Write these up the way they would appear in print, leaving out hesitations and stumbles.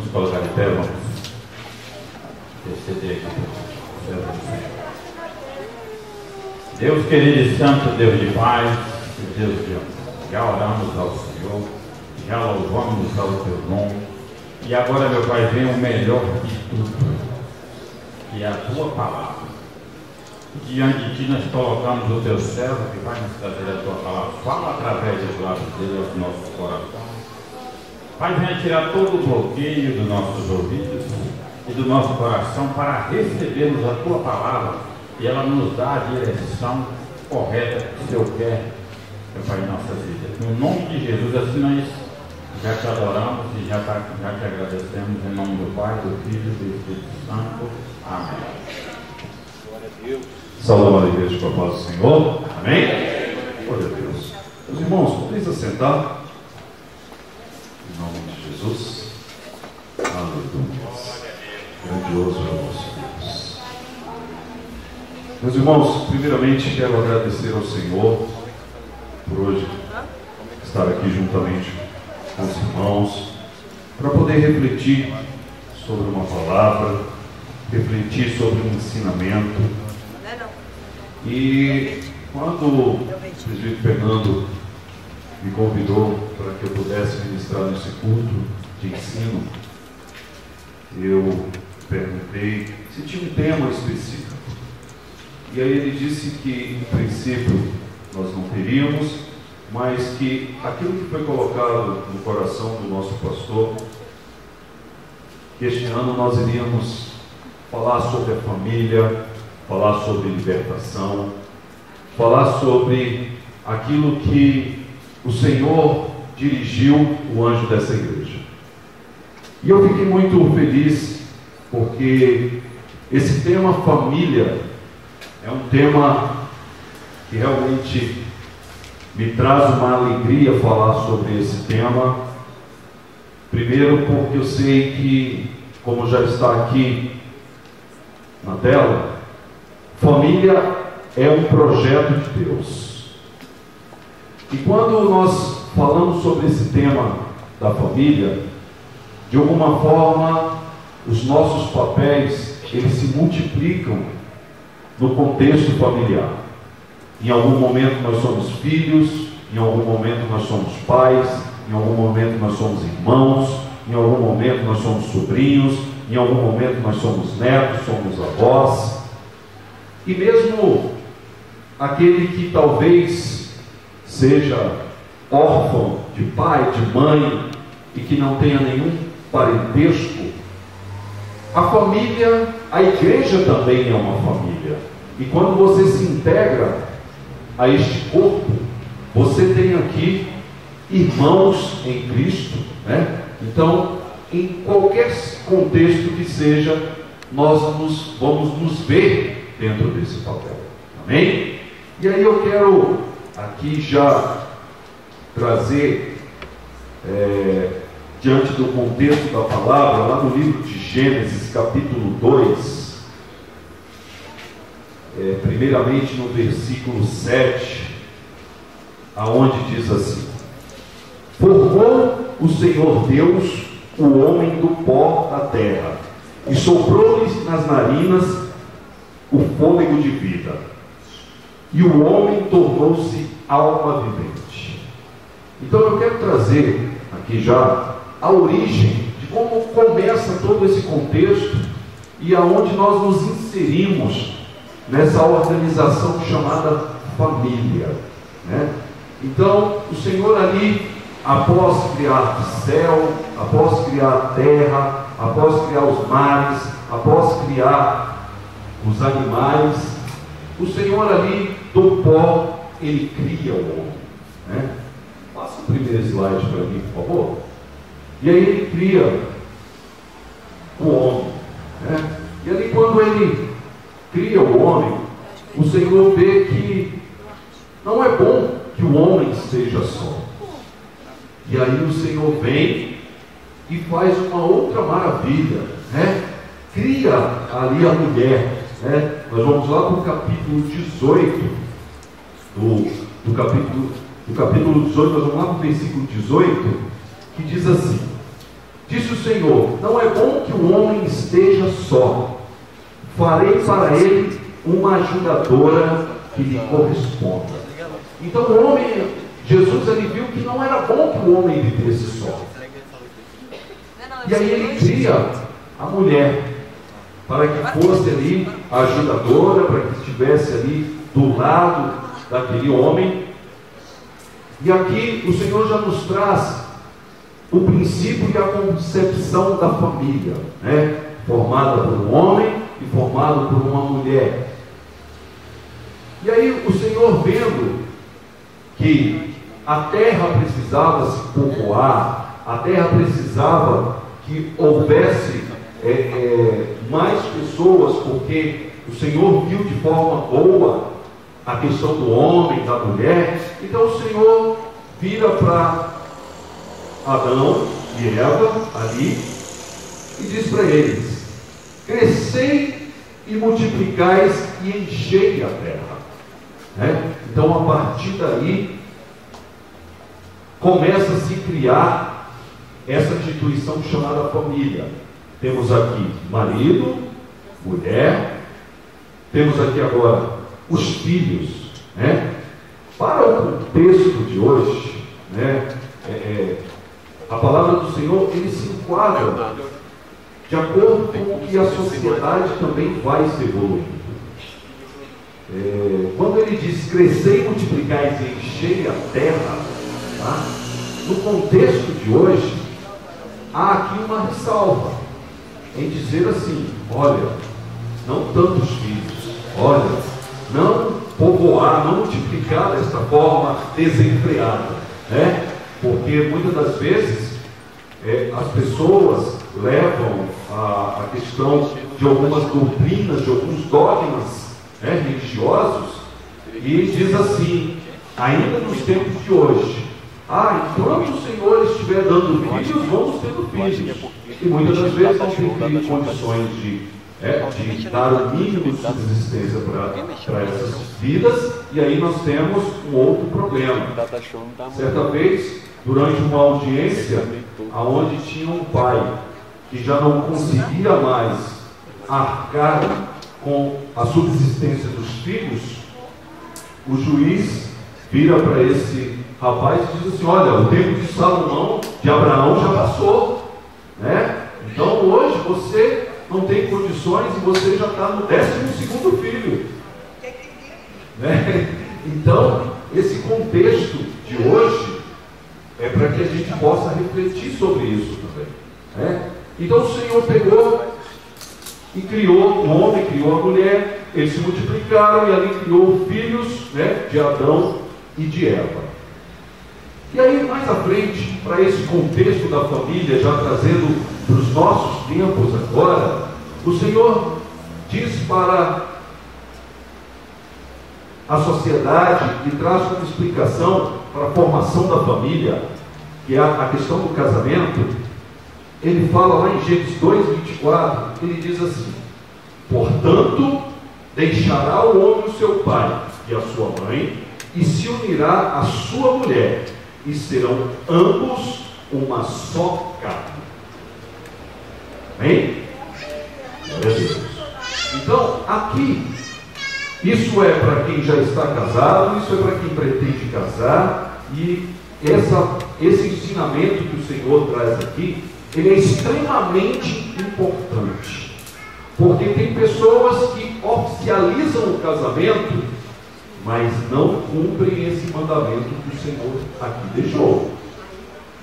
nos colocar de pé, vamos exceder aqui. Deus querido e santo, Deus de paz, Deus de amor, já oramos ao Senhor, já louvamos ao teu nome, e agora, meu Pai, vem o melhor de tudo, que é a tua palavra. Diante de ti nós colocamos o teu servo que vai nos trazer a tua palavra. Fala através dos lábios dele aos nossos corações. Pai, venha tirar todo o bloqueio dos nossos ouvidos e do nosso coração para recebermos a tua palavra e ela nos dá a direção correta que o Senhor quer, meu Pai, em nossas vidas. No nome de Jesus, assim nós já te adoramos e já te agradecemos em nome do Pai, do Filho e do Espírito Santo. Amém. Glória a Deus. Saúde a igreja com a paz do Senhor. Amém? Glória a Deus. Meus irmãos, podem assentar. Em nome de Jesus. Aleluia. Grandioso é o nosso Deus. Meus irmãos, primeiramente quero agradecer ao Senhor por hoje estar aqui juntamente com os irmãos para poder refletir sobre uma palavra, refletir sobre um ensinamento. E quando o presbítero Fernando me convidou para que eu pudesse ministrar nesse culto de ensino, eu perguntei se tinha um tema específico. E aí ele disse que, em princípio, nós não teríamos, mas que aquilo que foi colocado no coração do nosso pastor, que este ano nós iríamos falar sobre a família, falar sobre libertação, falar sobre aquilo que o Senhor dirigiu o anjo dessa igreja. E eu fiquei muito feliz porque esse tema família é um tema que realmente me traz uma alegria falar sobre esse tema. Primeiro porque eu sei que, como já está aqui na tela, família é um projeto de Deus. E quando nós falamos sobre esse tema da família, de alguma forma, os nossos papéis, eles se multiplicam no contexto familiar. Em algum momento nós somos filhos, em algum momento nós somos pais, em algum momento nós somos irmãos, em algum momento nós somos sobrinhos, em algum momento nós somos netos, somos avós. E mesmo aquele que talvez seja órfão de pai, de mãe, e que não tenha nenhum parentesco, a família, a igreja também é uma família. E quando você se integra a este corpo, você tem aqui irmãos em Cristo, né? Então, em qualquer contexto que seja, nós vamos nos ver dentro desse papel. Amém? E aí eu quero aqui já trazer diante do contexto da palavra, lá no livro de Gênesis, capítulo 2, primeiramente no versículo 7, aonde diz assim: formou o Senhor Deus o homem do pó da terra, e soprou-lhe nas narinas o fôlego de vida, e o homem tornou-se alma vivente. Então eu quero trazer aqui já a origem de como começa todo esse contexto e aonde nós nos inserimos nessa organização chamada família, né? Então o Senhor ali, após criar o céu, após criar a terra, após criar os mares, após criar os animais, o Senhor ali do pó, ele cria o homem, né? Passa o primeiro slide para mim, por favor. E aí ele cria o homem, né? E ali quando ele cria o homem, o Senhor vê que não é bom que o homem esteja só. E aí o Senhor vem e faz uma outra maravilha, né? Cria ali a mulher, né? Nós vamos lá para o capítulo 18 do capítulo 18, nós vamos lá para o versículo 18, que diz assim: Disse o Senhor: não é bom que o homem esteja só. Farei para ele uma ajudadora que lhe corresponda. Então o homem, Jesus, ele viu que não era bom que o homem vivesse só. E aí ele cria a mulher, para que fosse ali a ajudadora, para que estivesse ali do lado daquele homem. E aqui o Senhor já nos traz o princípio e a concepção da família, né? Formada por um homem e formado por uma mulher. E aí o Senhor, vendo que a terra precisava se povoar, a terra precisava que houvesse mais pessoas, porque o Senhor viu de forma boa a questão do homem, da mulher. Então o Senhor vira para Adão e Eva ali e diz para eles: crescei e multiplicais e enchei a terra. Então a partir daí começa a se criar essa instituição chamada família. Temos aqui marido, mulher, temos aqui agora os filhos, Para o contexto de hoje, a palavra do Senhor, ele se enquadra de acordo com o que a sociedade também vai se evoluindo. Quando ele diz crescer e multiplicar e encher a terra, tá? No contexto de hoje, há aqui uma ressalva em dizer assim: olha, não tantos filhos, olha, não povoar, não multiplicar desta forma desenfreada, porque muitas das vezes as pessoas levam a questão de algumas doutrinas, de alguns dogmas religiosos, e diz assim, ainda nos tempos de hoje: enquanto o Senhor estiver dando filhos, vamos tendo filhos. E muitas das vezes não tem condições de dar o mínimo de subsistência para essas vidas, e aí nós temos um outro problema. Certa vez, durante uma audiência, onde tinha um pai que já não conseguia mais arcar com a subsistência dos filhos, o juiz vira para esse rapaz e diz assim: olha, o tempo de Salomão, de Abraão já passou, então hoje você não tem condições e você já está no 12º filho, Então esse contexto de hoje é para que a gente possa refletir sobre isso também, Então o Senhor pegou e criou o homem, criou a mulher, eles se multiplicaram e ali criou filhos, de Adão e de Eva. E aí mais à frente, para esse contexto da família, já trazendo para os nossos tempos agora, o Senhor diz para a sociedade e traz como explicação para a formação da família, que é a questão do casamento. Ele fala lá em Gênesis 2:24, ele diz assim: portanto, deixará o homem o seu pai e a sua mãe, e se unirá à sua mulher, e serão ambos uma só carne. Amém? Então, aqui, isso é para quem já está casado, isso é para quem pretende casar, e esse ensinamento que o Senhor traz aqui, ele é extremamente importante, porque tem pessoas que oficializam o casamento, mas não cumprem esse mandamento que o Senhor aqui deixou.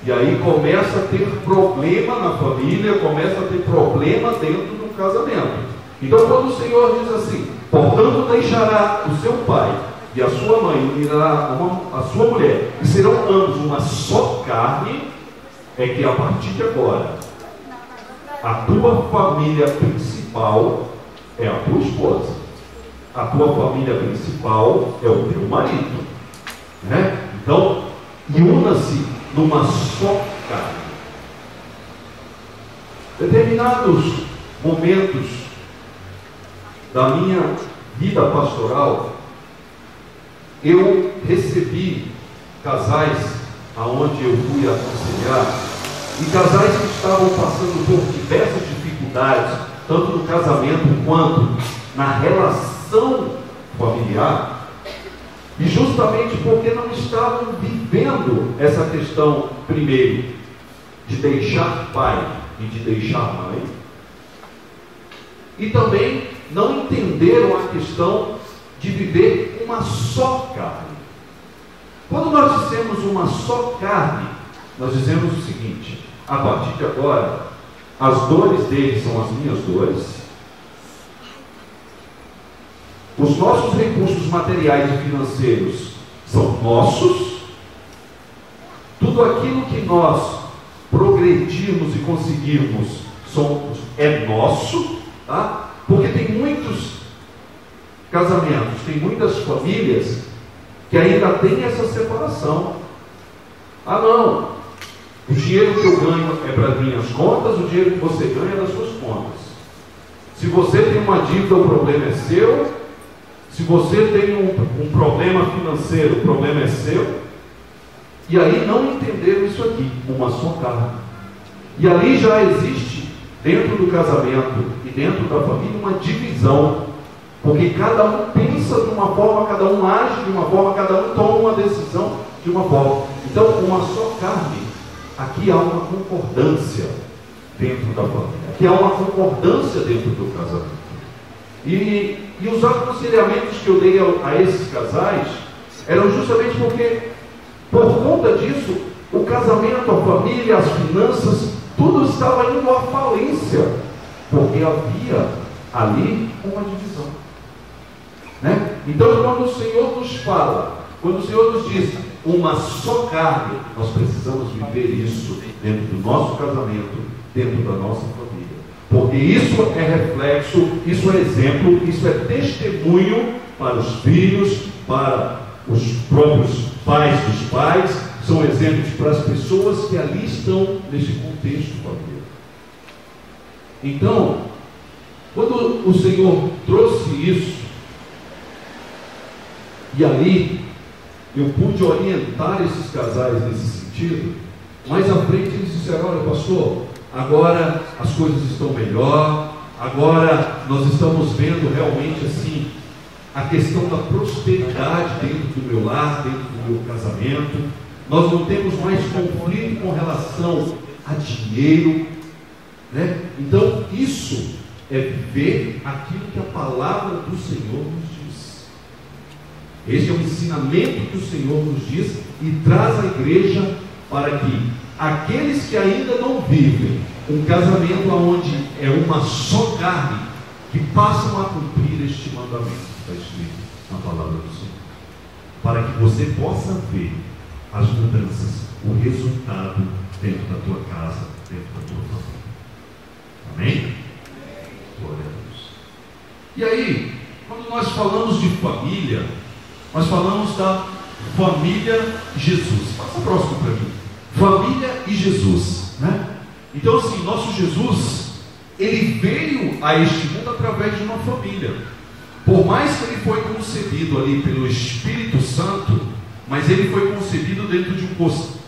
E aí começa a ter problema na família, começa a ter problema dentro do casamento. Então quando o Senhor diz assim: portanto deixará o seu pai e a sua mãe, unirá a sua mulher, e serão ambos uma só carne, é que a partir de agora a tua família principal é a tua esposa, a tua família principal é o teu marido, Então, una-se numa só carne. Determinados momentos da minha vida pastoral, eu recebi casais aonde eu fui aconselhar, E casais que estavam passando por diversas dificuldades, tanto no casamento quanto na relação familiar, e justamente porque não estavam vivendo essa questão, primeiro, de deixar pai e de deixar mãe, e também não entenderam a questão de viver uma só carne. Quando nós dizemos uma só carne, nós dizemos o seguinte: a partir de agora, as dores dele são as minhas dores, os nossos recursos materiais e financeiros são nossos, tudo aquilo que nós progredirmos e conseguirmos é nosso, tá? Porque tem muitos casamentos, tem muitas famílias que ainda tem essa separação. Ah, não, o dinheiro que eu ganho é para as minhas contas, o dinheiro que você ganha é das suas contas. Se você tem uma dívida, o problema é seu. Se você tem um problema financeiro, o problema é seu. E aí não entenderam isso aqui, uma só carne. E ali já existe, dentro do casamento e dentro da família, uma divisão. Porque cada um pensa de uma forma, cada um age de uma forma, cada um toma uma decisão de uma forma. Então, uma só carne, aqui há uma concordância dentro da família. Aqui há uma concordância dentro do casamento. E os aconselhamentos que eu dei a esses casais eram justamente porque, por conta disso, o casamento, a família, as finanças, tudo estava indo à falência, porque havia ali uma divisão, né? Então, quando o Senhor nos fala, quando o Senhor nos diz uma só carne, nós precisamos viver isso dentro do nosso casamento, dentro da nossa família. Porque isso é reflexo, isso é exemplo, isso é testemunho para os filhos, para os próprios pais dos pais, são exemplos para as pessoas que ali estão nesse contexto familiar. Então, quando o Senhor trouxe isso, e ali eu pude orientar esses casais nesse sentido, mais à frente eles disseram: olha, pastor, agora as coisas estão melhor, agora nós estamos vendo realmente assim a questão da prosperidade dentro do meu lar, dentro do meu casamento. Nós não temos mais conflito com relação a dinheiro, né? Então isso é viver aquilo que a palavra do Senhor nos diz. Esse é o ensinamento que o Senhor nos diz e traz à igreja, para que aqueles que ainda não vivem um casamento onde é uma só carne, que passam a cumprir este mandamento que está escrito na palavra do Senhor, para que você possa ver as mudanças, o resultado dentro da tua casa, dentro da tua família. Amém? Glória a Deus. E aí, quando nós falamos de família, nós falamos da família Jesus. Passa próximo para mim. Família e Jesus, né? Então assim, nosso Jesus, ele veio a este mundo através de uma família. Por mais que ele foi concebido ali pelo Espírito Santo, mas ele foi concebido dentro de um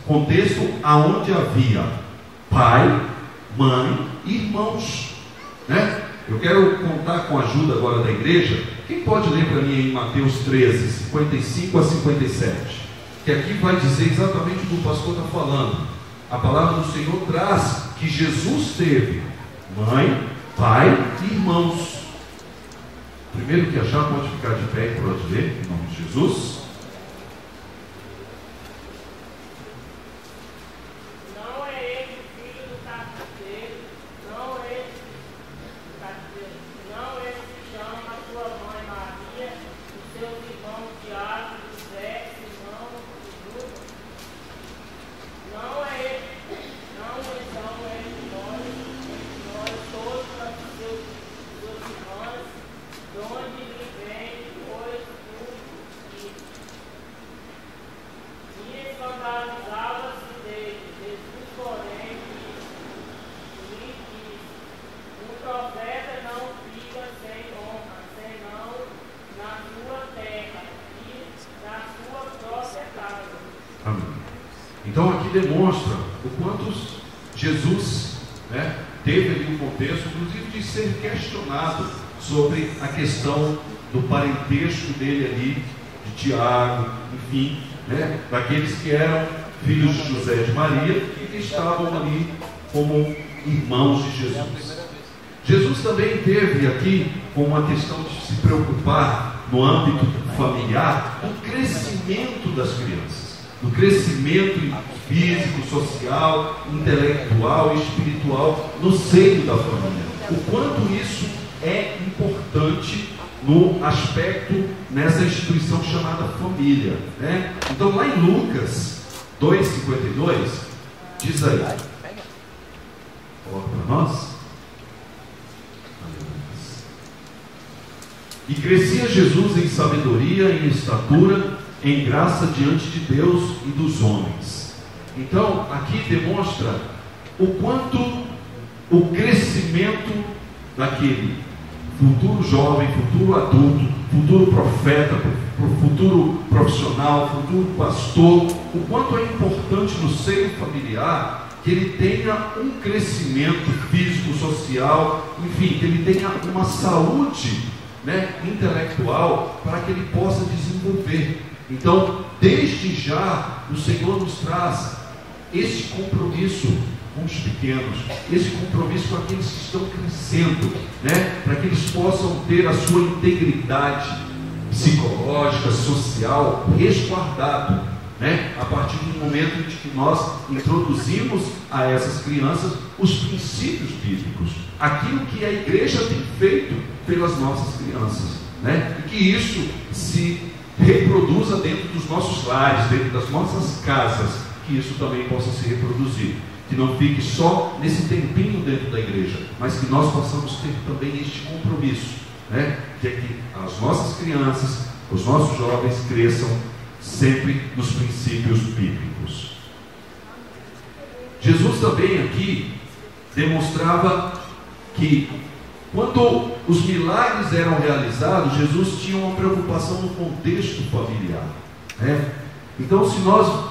contexto aonde havia pai, mãe e irmãos, né? Eu quero contar com a ajuda agora da igreja. Quem pode ler para mim em Mateus 13, 55 a 57? Que aqui vai dizer exatamente o que o pastor está falando. A palavra do Senhor traz que Jesus teve mãe, pai e irmãos. Primeiro que achar, pode ficar de pé e pode ler, em nome de Jesus. Então aqui demonstra o quanto Jesus, né, teve ali um contexto, inclusive, de ser questionado sobre a questão do parentesco dele ali, de Tiago, enfim, né, daqueles que eram filhos de José e de Maria e que estavam ali como irmãos de Jesus. Jesus também teve aqui com uma questão de se preocupar no âmbito familiar do crescimento das crianças, do crescimento físico, social, intelectual e espiritual no seio da família. O quanto isso é importante no aspecto, nessa instituição chamada família, né? Então lá em Lucas 2,52 diz aí, coloca para nós. E crescia Jesus em sabedoria, em estatura, em graça diante de Deus e dos homens. Então, aqui demonstra o quanto o crescimento daquele futuro jovem, futuro adulto, futuro profeta, futuro profissional, futuro pastor, o quanto é importante no seio familiar que ele tenha um crescimento físico, social, enfim, que ele tenha uma saúde, né, intelectual, para que ele possa desenvolver. Então, desde já, o Senhor nos traz esse compromisso com os pequenos, esse compromisso com aqueles que estão crescendo, né, para que eles possam ter a sua integridade psicológica, social, resguardado, né, a partir do momento em que nós introduzimos a essas crianças os princípios bíblicos, aquilo que a igreja tem feito pelas nossas crianças, né, e que isso se reproduza dentro dos nossos lares, dentro das nossas casas, que isso também possa se reproduzir, que não fique só nesse tempinho dentro da igreja, mas que nós possamos ter também este compromisso, né, de que as nossas crianças, os nossos jovens cresçam sempre nos princípios bíblicos. Jesus também aqui demonstrava que quando os milagres eram realizados, Jesus tinha uma preocupação no contexto familiar, né? Então, se nós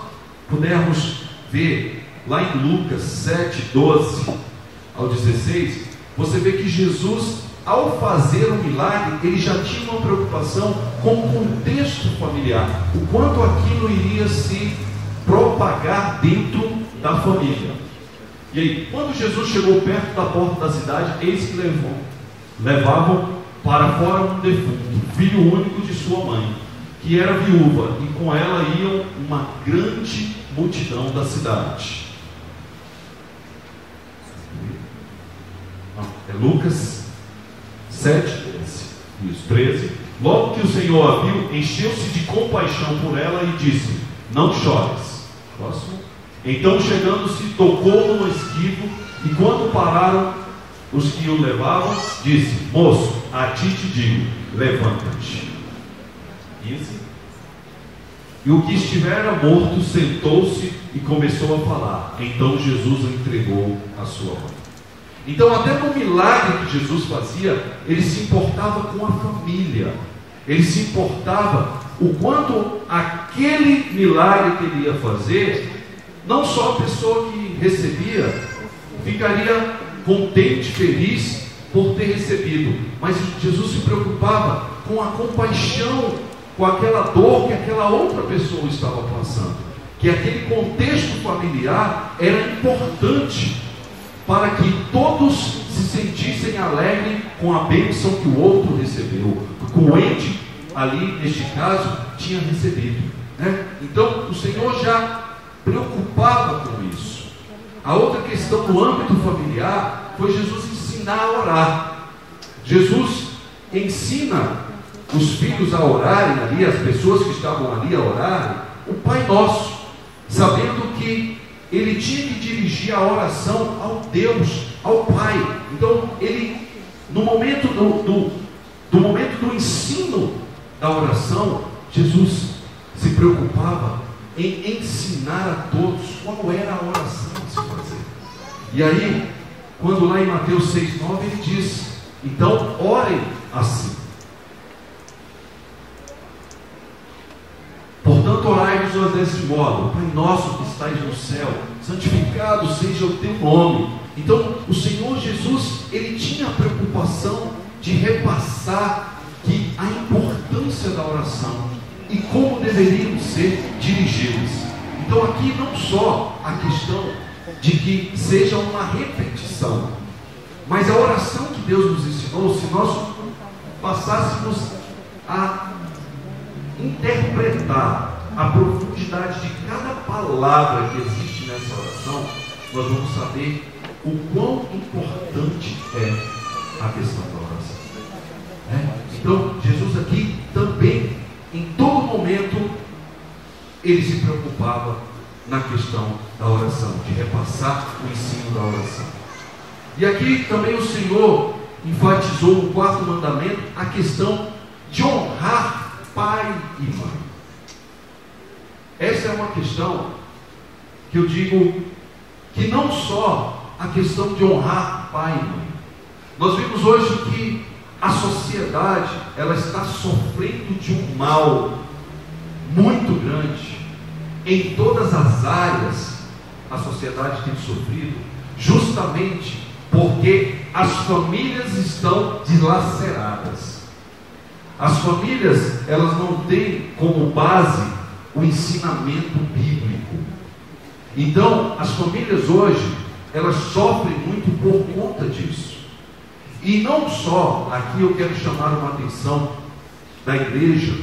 pudermos ver lá em Lucas 7, 12 ao 16, você vê que Jesus, ao fazer o milagre, ele já tinha uma preocupação com o contexto familiar, o quanto aquilo iria se propagar dentro da família. E aí, quando Jesus chegou perto da porta da cidade, eis que levavam para fora um defunto, filho único de sua mãe, que era viúva, e com ela iam uma grande multidão da cidade. É Lucas 7, 13. Logo que o Senhor a viu, encheu-se de compaixão por ela e disse: não chores. Próximo. Então, chegando-se, tocou no esquivo, e quando pararam os que o levavam, disse: moço, a ti te digo, levanta-te. 15. E o que estivera morto sentou-se e começou a falar. Então Jesus o entregou à sua mãe. Então, até no milagre que Jesus fazia, ele se importava com a família. Ele se importava o quanto aquele milagre que ele ia fazer, não só a pessoa que recebia ficaria contente, feliz por ter recebido, mas Jesus se preocupava com a compaixão, com aquela dor que aquela outra pessoa estava passando, que aquele contexto familiar era importante para que todos se sentissem alegres com a bênção que o outro recebeu, que o ente ali, neste caso, tinha recebido, né? Então, o Senhor já preocupava com isso. A outra questão no âmbito familiar foi Jesus ensinar a orar. Jesus ensina os filhos a orarem ali, as pessoas que estavam ali a orarem, o Pai Nosso, sabendo que ele tinha que dirigir a oração ao Deus, ao Pai. Então, ele, no momento do ensino da oração, Jesus se preocupava em ensinar a todos qual era a oração a se fazer. E aí, quando lá em Mateus 6,9 ele diz: então orem assim. Portanto, orai-vos pessoas desse modo: Pai nosso que estais no céu, santificado seja o teu nome. Então o Senhor Jesus, ele tinha a preocupação de repassar que a importância da oração e como deveriam ser dirigidos. Então aqui não só a questão de que seja uma repetição, mas a oração que Deus nos ensinou, se nós passássemos a interpretar a profundidade de cada palavra que existe nessa oração, nós vamos saber o quão importante é a questão da oração. Então, Jesus aqui também, em todo momento, ele se preocupava na questão da oração, de repassar o ensino da oração. E aqui também o Senhor enfatizou no quarto mandamento a questão de honrar pai e mãe. Essa é uma questão que eu digo que não só a questão de honrar pai e mãe. Nós vimos hoje que a sociedade, ela está sofrendo de um mal muito grande. Em todas as áreas a sociedade tem sofrido, justamente porque as famílias estão dilaceradas. As famílias, elas não têm como base o ensinamento bíblico. Então, as famílias hoje, elas sofrem muito por conta disso. E não só, aqui eu quero chamar uma atenção da igreja,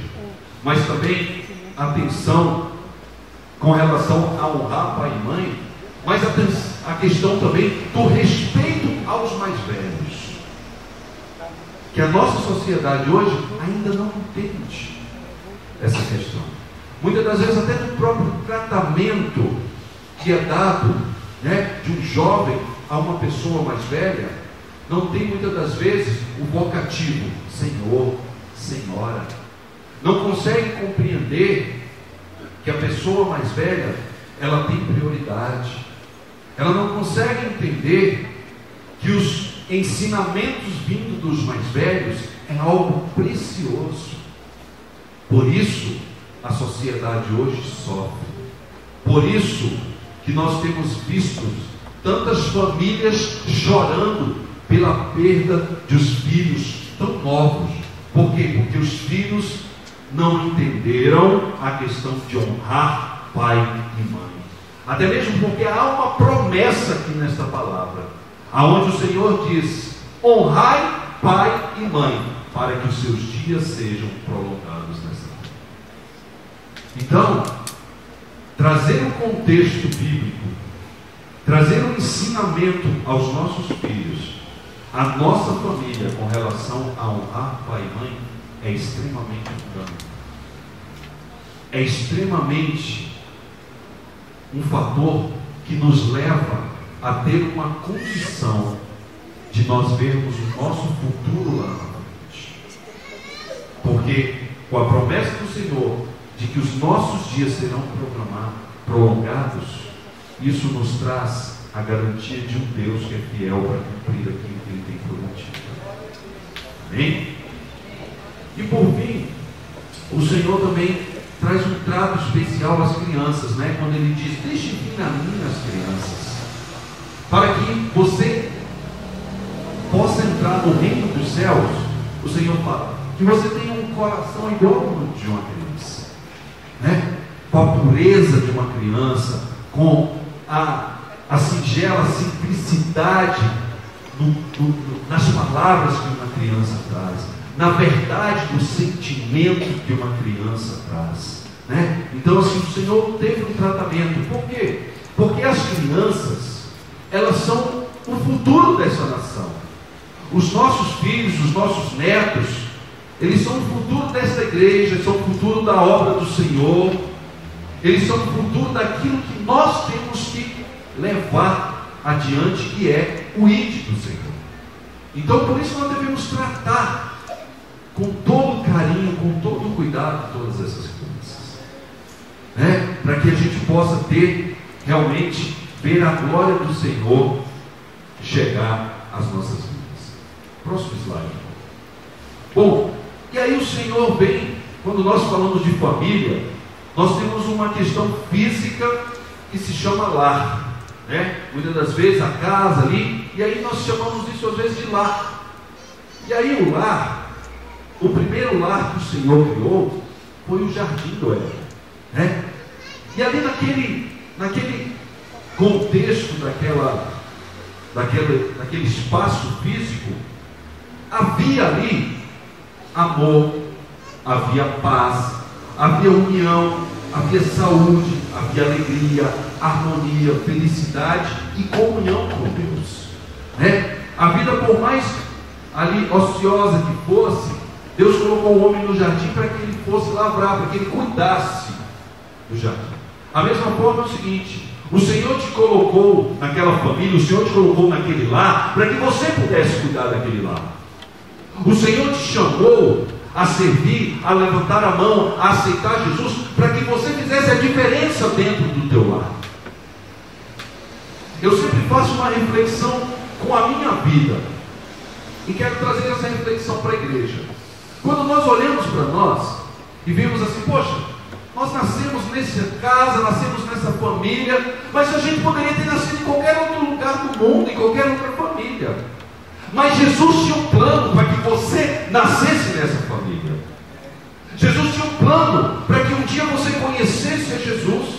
mas também atenção com relação a honrar pai e mãe, mas a questão também do respeito aos mais velhos, que a nossa sociedade hoje ainda não entende essa questão. Muitas das vezes até no próprio tratamento que é dado, de um jovem a uma pessoa mais velha, não tem muitas das vezes o vocativo senhor, senhora. Não consegue compreender que a pessoa mais velha, ela tem prioridade. Ela não consegue entender que os ensinamentos vindos dos mais velhos é algo precioso. Por isso a sociedade hoje sofre. Por isso que nós temos visto tantas famílias chorando pela perda dos filhos tão novos. Por quê? Porque os filhos não entenderam a questão de honrar pai e mãe. Até mesmo porque há uma promessa aqui nesta palavra, aonde o Senhor diz: honrai pai e mãe, para que os seus dias sejam prolongados nessa vida. Então, trazer o contexto bíblico, trazer um ensinamento aos nossos filhos, a nossa família, com relação a honrar pai e mãe, é extremamente importante. É extremamente um fator que nos leva a ter uma condição de nós vermos o nosso futuro lá na frente. Porque com a promessa do Senhor de que os nossos dias serão prolongados, isso nos traz a garantia de um Deus que é fiel para cumprir aquilo que Ele tem prometido. Amém? E por fim, o Senhor também traz um trato especial às crianças, quando Ele diz: deixe vir a mim as crianças, para que você possa entrar no reino dos céus. O Senhor fala que você tenha um coração igual ao de uma criança, com a pureza de uma criança, com a singela simplicidade nas palavras que uma criança traz, na verdade do sentimento que uma criança traz, Então assim, o Senhor teve um tratamento. Por quê? Porque as crianças, elas são o futuro dessa nação. Os nossos filhos, os nossos netos, eles são o futuro dessa igreja, eles são o futuro da obra do Senhor, eles são o futuro daquilo que nós temos que levar adiante, que é o ID do Senhor. Então por isso nós devemos tratar com todo carinho, com todo cuidado todas essas coisas, para que a gente possa ter realmente, ver a glória do Senhor chegar às nossas vidas. Próximo slide. Bom, e aí o Senhor vem, quando nós falamos de família, Nós temos uma questão física que se chama lar, né? Muitas das vezes a casa ali, e aí nós chamamos isso às vezes de lar. E aí o lar, o primeiro lar que o Senhor criou foi o jardim do Éden, né? E ali naquele contexto daquele espaço físico, havia ali amor, havia paz, havia união, havia saúde, havia alegria, harmonia, felicidade e comunhão com Deus, né? A vida, por mais ali ociosa que fosse, Deus colocou o homem no jardim para que ele fosse lavrar, para que ele cuidasse do jardim. A mesma forma é o seguinte: o Senhor te colocou naquela família, o Senhor te colocou naquele lar, para que você pudesse cuidar daquele lar. O Senhor te chamou a servir, a levantar a mão, a aceitar Jesus, para que você fizesse a diferença dentro do teu lar. Eu sempre faço uma reflexão com a minha vida, e quero trazer essa reflexão para a igreja. Quando nós olhamos para nós e vemos assim, poxa, nós nascemos nessa casa, nascemos nessa família, mas a gente poderia ter nascido em qualquer outro lugar do mundo, em qualquer outra família. Mas Jesus tinha um plano para que você nascesse nessa família. Jesus tinha um plano para que um dia você conhecesse a Jesus,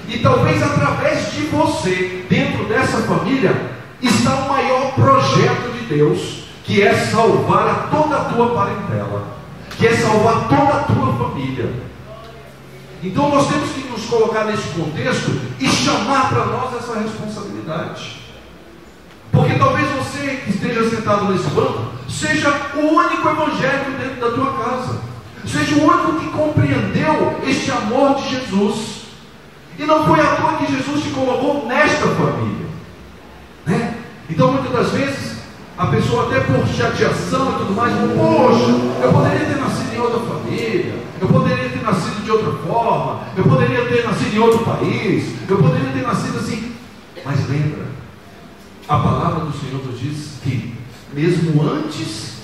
e talvez através de você, dentro dessa família, está o maior projeto de Deus, que é salvar toda a tua parentela, que é salvar toda a tua família. Então nós temos que nos colocar nesse contexto e chamar para nós essa responsabilidade. Porque talvez você que esteja sentado nesse banco seja o único evangélico dentro da tua casa, seja o único que compreendeu este amor de Jesus. E não foi à toa que Jesus te colocou nesta família, né? Então muitas das vezes a pessoa, até por chateação e tudo mais, poxa, eu poderia ter nascido em outra família, eu poderia ter nascido de outra forma, eu poderia ter nascido em outro país, eu poderia ter nascido assim. Mas lembra, a palavra do Senhor nos diz que mesmo antes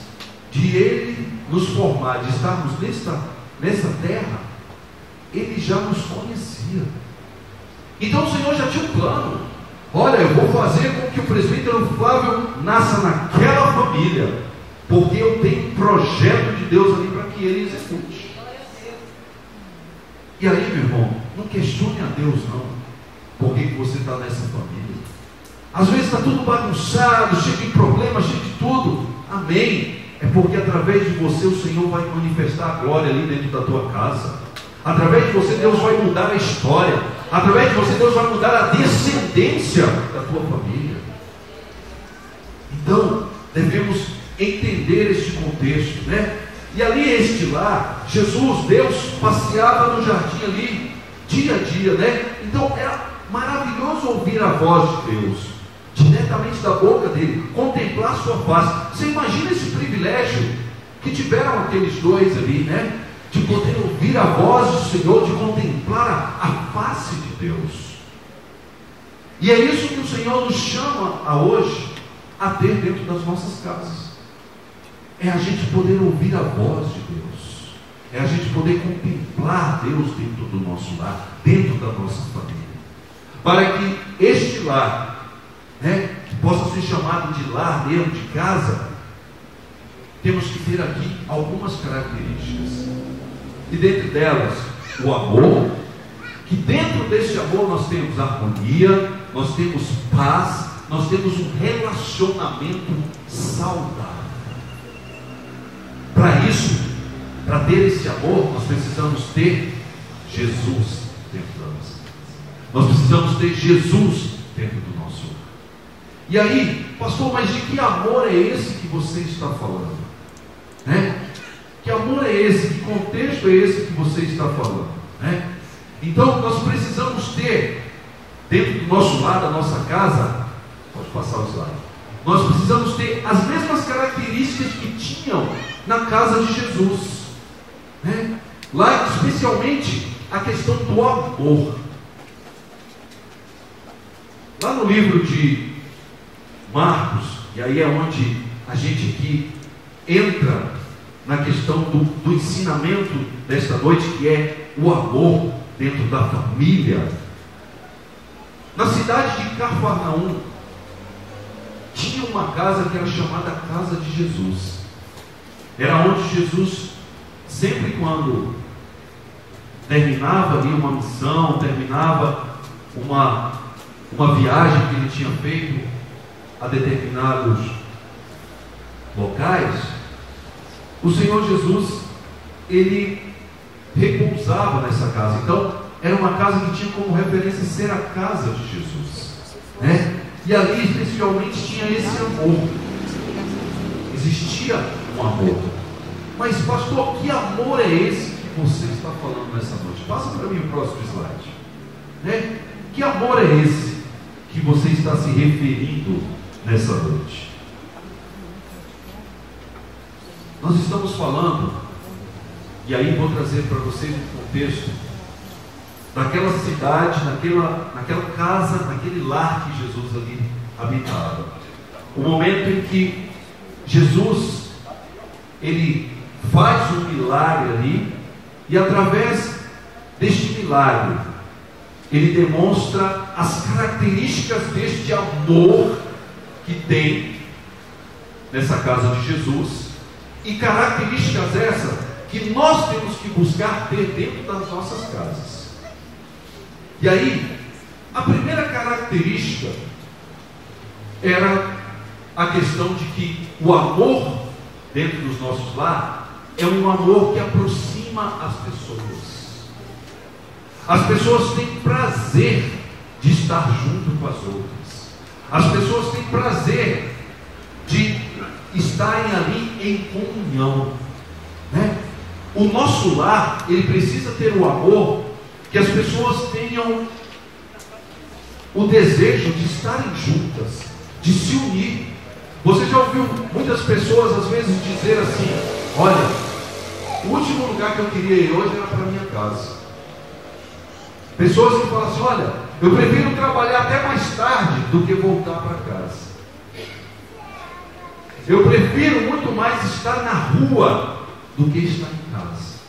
de Ele nos formar, de estarmos nessa terra, Ele já nos conhecia. Então o Senhor já tinha um plano. Olha, eu vou fazer com que o presbítero Flávio nasça naquela família, porque eu tenho um projeto de Deus ali para que ele execute. E aí, meu irmão, não questione a Deus não, por que você está nessa família. Às vezes está tudo bagunçado, cheio de problemas, cheio de tudo. Amém. É porque através de você o Senhor vai manifestar a glória ali dentro da tua casa. Através de você Deus vai mudar a história. Através de você Deus vai mudar a descendência da tua família. Então devemos entender este contexto, né? E ali este lar, Jesus, Deus passeava no jardim ali dia a dia, né? Então era maravilhoso ouvir a voz de Deus diretamente da boca dele, contemplar sua face. Você imagina esse privilégio que tiveram aqueles dois ali, né? De poder ouvir a voz do Senhor, de contemplar a face de Deus. E é isso que o Senhor nos chama a hoje a ter dentro das nossas casas. É a gente poder ouvir a voz de Deus, é a gente poder contemplar Deus dentro do nosso lar, dentro da nossa família, para que este lar, né, que possa ser chamado de lar dentro de casa. Temos que ter aqui algumas características, e dentre delas o amor, que dentro desse amor nós temos harmonia, nós temos paz, nós temos um relacionamento saudável. Para isso, para ter esse amor, nós precisamos ter Jesus dentro da nossa casa. Nós precisamos ter Jesus dentro do nosso lar. E aí, pastor, mas de que amor é esse que você está falando? Né? Que amor é esse? Que contexto é esse que você está falando? Né? Então, nós precisamos ter dentro do nosso lar, da nossa casa, pode passar o slide, nós precisamos ter as mesmas características que tinham na casa de Jesus, né? Lá especialmente a questão do amor. Lá no livro de Marcos, e aí é onde a gente aqui entra na questão do ensinamento desta noite, que é o amor dentro da família. Na cidade de Cafarnaum, tinha uma casa que era chamada Casa de Jesus. Era onde Jesus, sempre quando terminava ali uma missão, terminava uma viagem que ele tinha feito a determinados locais, o Senhor Jesus, ele repousava nessa casa. Então, era uma casa que tinha como referência ser a casa de Jesus, né? E ali especialmente tinha esse amor. Existia um amor. Mas pastor, que amor é esse que você está falando nessa noite? Passa para mim o próximo slide, né? Que amor é esse que você está se referindo nessa noite? Nós estamos falando, e aí vou trazer para vocês um contexto daquela cidade, naquela casa, naquele lar que Jesus ali habitava. O momento em que Jesus, ele faz um milagre ali, e através deste milagre, ele demonstra as características deste amor que tem nessa casa de Jesus, e características essas que nós temos que buscar ter dentro das nossas casas. E aí, a primeira característica era a questão de que o amor dentro dos nossos lares é um amor que aproxima as pessoas. As pessoas têm prazer de estar junto com as outras. As pessoas têm prazer de estarem ali em comunhão, né? O nosso lar, ele precisa ter o amor, que as pessoas tenham o desejo de estarem juntas, de se unir. Você já ouviu muitas pessoas às vezes dizer assim: olha, o último lugar que eu queria ir hoje era para a minha casa. Pessoas que falam assim: olha, eu prefiro trabalhar até mais tarde do que voltar para casa. Eu prefiro muito mais estar na rua do que estar em casa.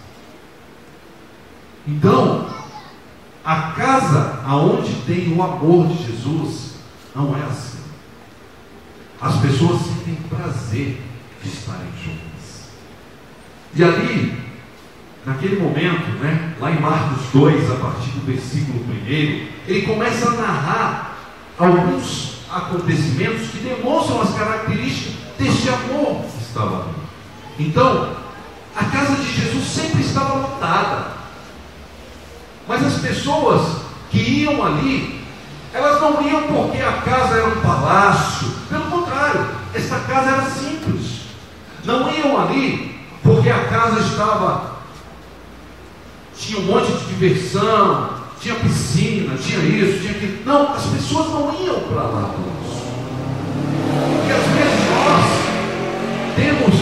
Então, a casa aonde tem o amor de Jesus não é assim. As pessoas sentem prazer de estarem juntas. E ali, naquele momento, né, lá em Marcos 2, a partir do versículo 1, ele começa a narrar alguns acontecimentos que demonstram as características deste amor que estava ali. Então, a casa de Jesus sempre estava lotada. Mas as pessoas que iam ali, elas não iam porque a casa era um palácio. Pelo contrário, essa casa era simples. Não iam ali porque a casa tinha um monte de diversão, tinha piscina, tinha isso, tinha aquilo. Não, as pessoas não iam para lá por isso. Porque às vezes nós temos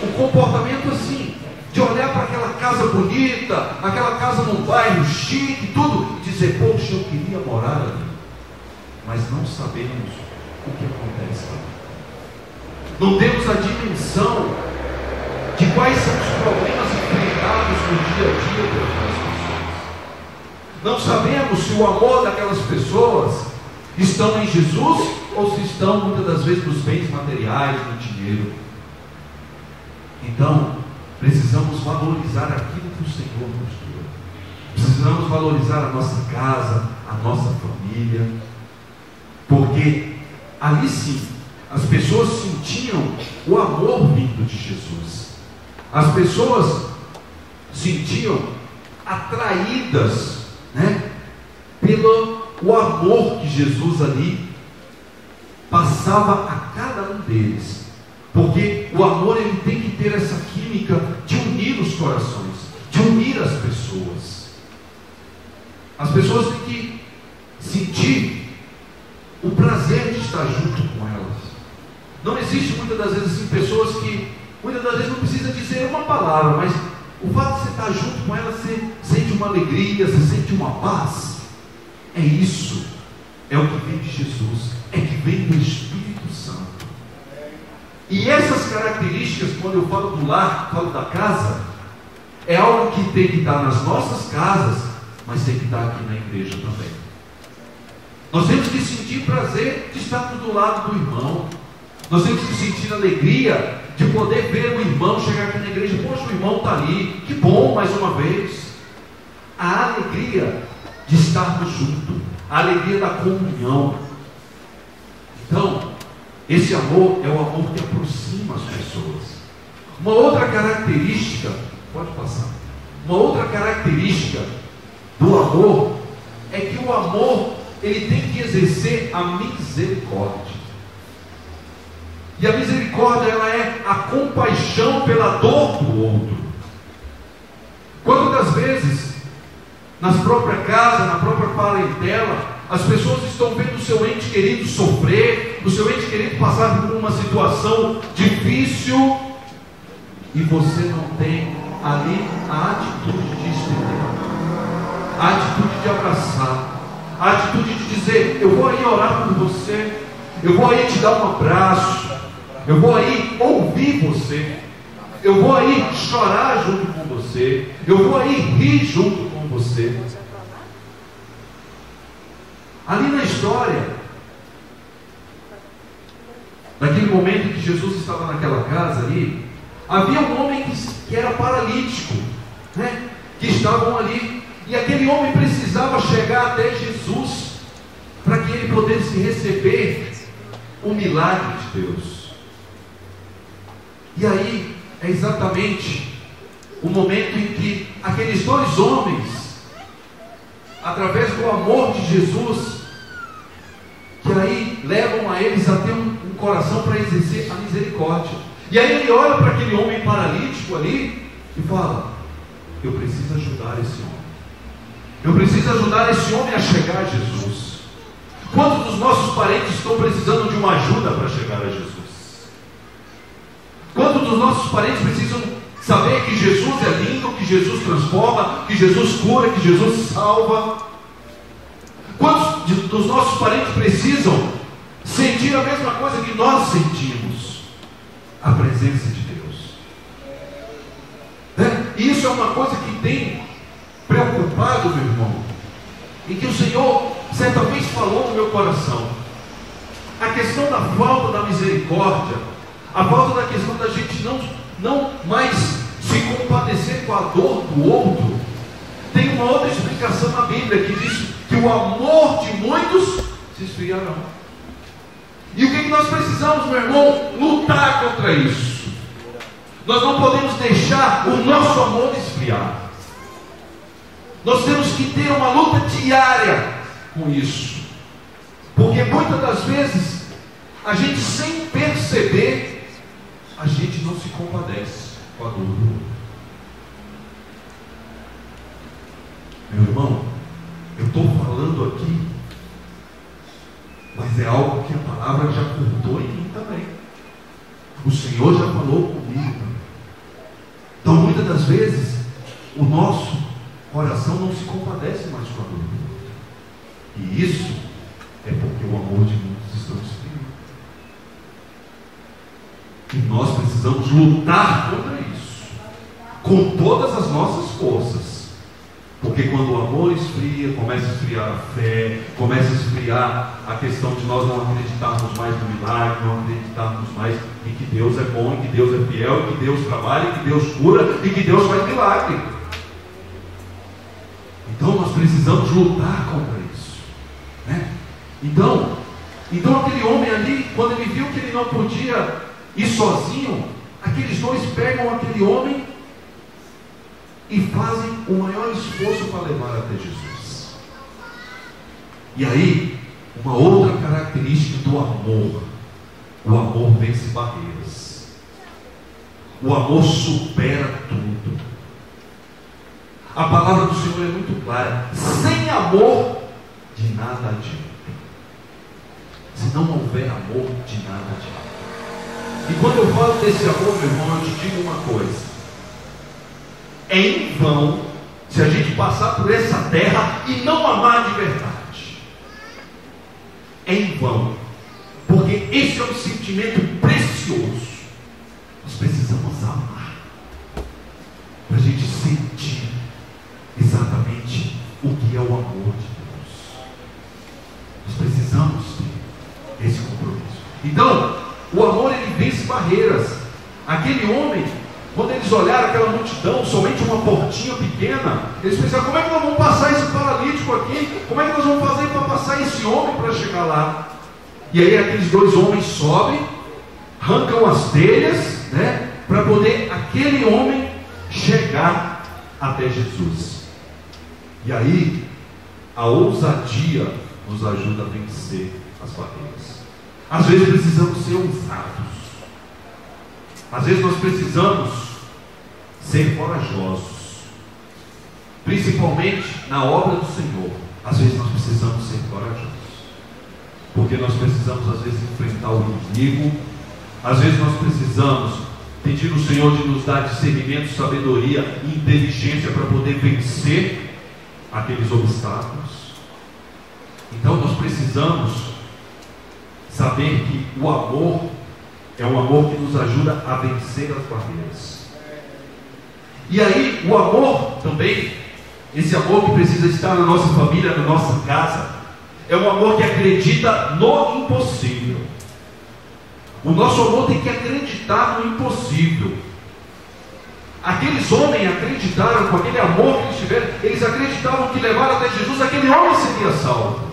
um comportamento assim, de olhar para aquela casa bonita, aquela casa num bairro chique, tudo, e dizer: poxa, eu queria morar ali. Mas não sabemos o que acontece ali. Não temos a dimensão de quais são os problemas enfrentados no dia a dia pelas pessoas. Não sabemos se o amor daquelas pessoas estão em Jesus ou se estão muitas das vezes nos bens materiais, no dinheiro. Então, precisamos valorizar aquilo que o Senhor nos deu. Precisamos valorizar a nossa casa, a nossa família, porque ali sim, as pessoas sentiam o amor vindo de Jesus. As pessoas sentiam atraídas, né, pelo o amor que Jesus ali passava a cada um deles. Porque o amor, ele tem que ter essa química de unir os corações, de unir as pessoas. As pessoas têm que sentir o prazer de estar junto com elas. Não existe muitas das vezes assim, pessoas que muitas das vezes não precisa dizer uma palavra, mas o fato de você estar junto com elas, você sente uma alegria, você sente uma paz. É isso, é o que vem de Jesus, é que vem do Espírito Santo. E essas características, quando eu falo do lar, falo da casa, é algo que tem que estar nas nossas casas, mas tem que estar aqui na igreja também. Nós temos que sentir prazer de estarmos do lado do irmão. Nós temos que sentir alegria de poder ver o irmão chegar aqui na igreja. Poxa, o irmão está ali, que bom, mais uma vez. A alegria de estarmos juntos, a alegria da comunhão. Então, esse amor é o amor que aproxima as pessoas. Uma outra característica, pode passar, uma outra característica do amor é que o amor, ele tem que exercer a misericórdia. E a misericórdia, ela é a compaixão pela dor do outro. Quantas vezes, nas próprias casas, na própria parentela, as pessoas estão vendo o seu ente querido sofrer, o seu ente querido passar por uma situação difícil, e você não tem ali a atitude de estender, a atitude de abraçar, a atitude de dizer: eu vou aí orar por você, eu vou aí te dar um abraço, eu vou aí ouvir você, eu vou aí chorar junto com você, eu vou aí rir junto com você. Ali na história, naquele momento que Jesus estava naquela casa ali, havia um homem que era paralítico, né? Que estavam ali, e aquele homem precisava chegar até Jesus para que ele pudesse receber o milagre de Deus. E aí é exatamente o momento em que aqueles dois homens, através do amor de Jesus, que aí levam a eles a ter um coração para exercer a misericórdia. E aí ele olha para aquele homem paralítico ali e fala: eu preciso ajudar esse homem, eu preciso ajudar esse homem a chegar a Jesus. Quantos dos nossos parentes estão precisando de uma ajuda para chegar a Jesus? Quantos dos nossos parentes precisam saber que Jesus é lindo, que Jesus transforma, que Jesus cura, que Jesus salva? Quantos dos nossos parentes precisam sentir a mesma coisa que nós sentimos? A presença de Deus. E isso é uma coisa que tem preocupado, meu irmão, e que o Senhor certa vez falou no meu coração. A questão da falta da misericórdia, a falta da questão da gente não mais se compadecer com a dor do outro, tem uma outra explicação na Bíblia que diz que o amor de muitos se esfriará. E o que nós precisamos, meu irmão? Lutar contra isso. Nós não podemos deixar o nosso amor esfriar. Nós temos que ter uma luta diária com isso, porque muitas das vezes a gente, sem perceber, a gente não se compadece com a dor do outro. Meu irmão, eu estou falando aqui, mas é algo que a palavra já contou em mim também. O Senhor já falou comigo. Então, muitas das vezes, o nosso coração não se compadece mais com a dor do outro. E isso é porque o amor de muitos está esfriando. E nós precisamos lutar contra isso, com todas as nossas forças. Porque quando o amor esfria, começa a esfriar a fé, começa a esfriar a questão de nós não acreditarmos mais no milagre, não acreditarmos mais em que Deus é bom, em que Deus é fiel, em que Deus trabalha, em que Deus cura, e que Deus faz milagre. Então nós precisamos lutar contra isso, né? Então aquele homem ali, quando ele viu que ele não podia ir sozinho, aqueles dois pegam aquele homem e fazem o maior esforço para levar até Jesus. E aí, uma outra característica do amor: o amor vence barreiras, o amor supera tudo. A palavra do Senhor é muito clara: sem amor, de nada adianta. Se não houver amor, de nada adianta. E quando eu falo desse amor, meu irmão, eu te digo uma coisa: é em vão se a gente passar por essa terra e não amar de verdade. É em vão, porque esse é um sentimento precioso. O amor, ele vence barreiras. Aquele homem, quando eles olharam aquela multidão, somente uma portinha pequena, eles pensaram: como é que nós vamos passar esse paralítico aqui? Como é que nós vamos fazer para passar esse homem para chegar lá? E aí aqueles dois homens sobem, arrancam as telhas, né, para poder aquele homem chegar até Jesus. E aí a ousadia nos ajuda a vencer as barreiras. Às vezes precisamos ser ousados. Às vezes nós precisamos ser corajosos, principalmente na obra do Senhor. Às vezes nós precisamos ser corajosos, porque nós precisamos às vezes enfrentar o inimigo. Às vezes nós precisamos pedir ao Senhor de nos dar discernimento, sabedoria e inteligência para poder vencer aqueles obstáculos. Então nós precisamos saber que o amor é um amor que nos ajuda a vencer as barreiras. E aí o amor também, esse amor que precisa estar na nossa família, na nossa casa, é um amor que acredita no impossível. O nosso amor tem que acreditar no impossível. Aqueles homens acreditaram, com aquele amor que eles tiveram, eles acreditavam que levar até Jesus, aquele homem seria salvo.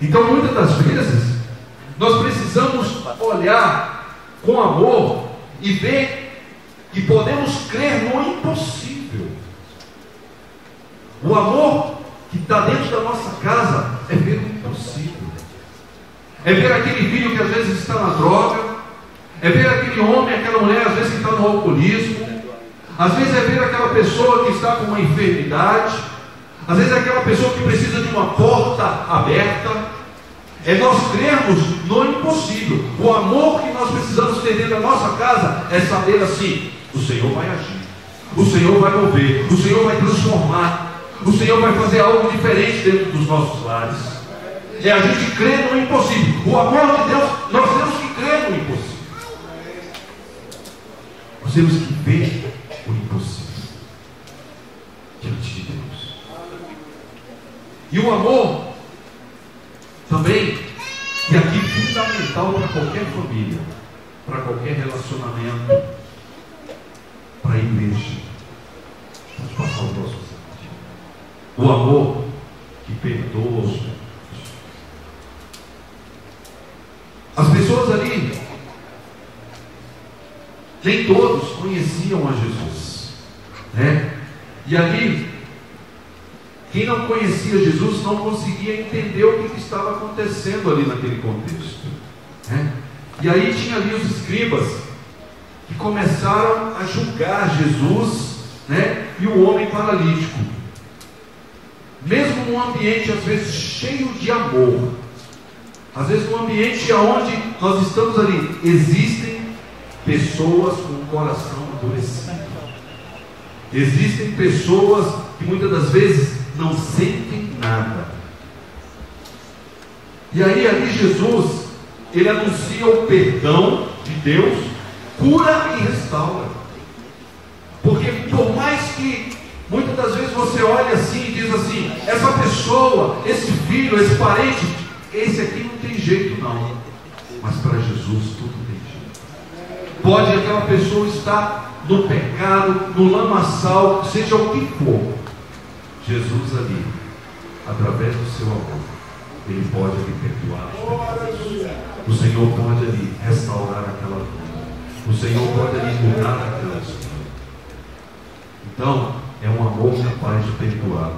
Então muitas das vezes nós precisamos olhar com amor e ver que podemos crer no impossível. O amor que está dentro da nossa casa é ver o impossível. É ver aquele filho que às vezes está na droga, é ver aquele homem, aquela mulher às vezes que está no alcoolismo, às vezes é ver aquela pessoa que está com uma enfermidade, às vezes é aquela pessoa que precisa de uma porta aberta. É nós crermos no impossível. O amor que nós precisamos ter dentro da nossa casa é saber assim: o Senhor vai agir, o Senhor vai mover, o Senhor vai transformar, o Senhor vai fazer algo diferente dentro dos nossos lares. É a gente crer no impossível. O amor de Deus, nós temos que crer no impossível. Nós temos que ver o impossível diante de Deus. E o amor também, e aqui fundamental para qualquer família, para qualquer relacionamento, para a igreja. Pode passar o próximo slide. O amor que perdoa os pecados. As pessoas ali, nem todos conheciam a Jesus, né? E ali, quem não conhecia Jesus não conseguia entender o que estava acontecendo ali naquele contexto, né? E aí tinha ali os escribas que começaram a julgar Jesus, né? E o homem paralítico, mesmo num ambiente às vezes cheio de amor, às vezes num ambiente onde nós estamos ali, existem pessoas com o coração endurecido, existem pessoas que muitas das vezes não sentem nada. E aí ali Jesus, ele anuncia o perdão de Deus, cura e restaura. Porque por mais que muitas das vezes você olha assim e diz assim: essa pessoa, esse filho, esse parente, esse aqui não tem jeito não. Mas para Jesus tudo tem jeito. Pode aquela pessoa estar no pecado, no lamaçal, seja o que for, Jesus ali, através do seu amor, Ele pode ali perdoar os pecados. O Senhor pode ali restaurar aquela vida. O Senhor pode ali mudar aquela história. Então, é um amor capaz de perdoar.